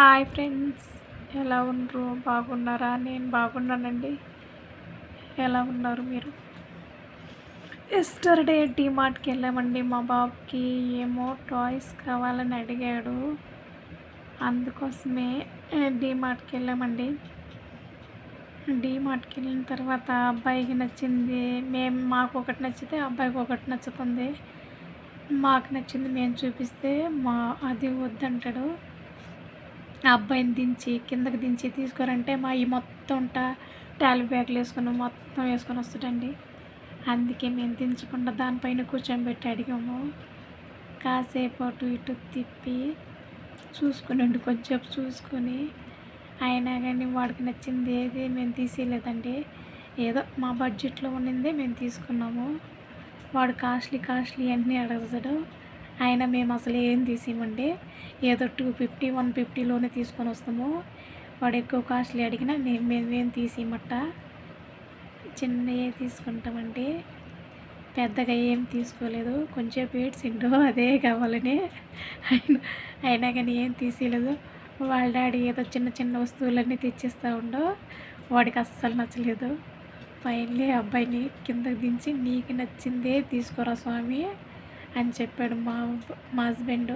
Hi friends, ఎలా ఉండరు? బాగున్నారా? నేను బాగున్నానండి. ఎలా ఉన్నారు మీరు? ఎస్టర్డే డీమార్ట్కి వెళ్ళామండి. మా బాబుకి ఏమో టాయ్స్ కావాలని అడిగాడు. అందుకోసమే డీమార్ట్కి వెళ్ళామండి. డీమార్ట్కి వెళ్ళిన తర్వాత అబ్బాయికి నచ్చింది మాకు ఒకటి నచ్చితే అబ్బాయికి ఒకటి నచ్చుతుంది. మాకు నచ్చింది మేము చూపిస్తే అది వద్దంటాడు. ఆ అబ్బాయిని కిందకి దించి తీసుకోరంటే మా ఈ మొత్తం ట్రాలీ బ్యాగులు మొత్తం వేసుకొని వస్తాడండి. అందుకే మేము దించకుండా దానిపైన కూర్చోబెట్టి అడిగాము. కాసేపు అటు ఇటు తిప్పి చూసుకుని కొంచెంసేపు చూసుకొని అయినా కానీ వాడికి నచ్చింది ఏది మేము తీసేయలేదండి. ఏదో మా బడ్జెట్లో ఉన్నదే మేము తీసుకున్నాము. వాడు కాస్ట్లీ అన్నీ అడుగుతాడు. అయినా మేము అసలు ఏం తీసివ్వండి. ఏదో 250, 150లోనే తీసుకొని వస్తాము. వాడు ఎక్కువ కాస్ట్లీ అడిగినా మేమేం తీసిమట్ట చిన్నవే తీసుకుంటామండి. పెద్దగా ఏం తీసుకోలేదు. కొంచెం ఏడ్చిండు అదే కావాలని. అయినా కానీ ఏం తీసేయలేదు. వాళ్ళ డాడీ ఏదో చిన్న వస్తువులన్నీ తెచ్చిస్తూ ఉండో వాడికి అస్సలు నచ్చలేదు. ఫైనల్లీ అబ్బాయిని కిందకి దించి నీకు నచ్చిందే తీసుకోరా స్వామి అని చెప్పాడు మా హస్బెండు.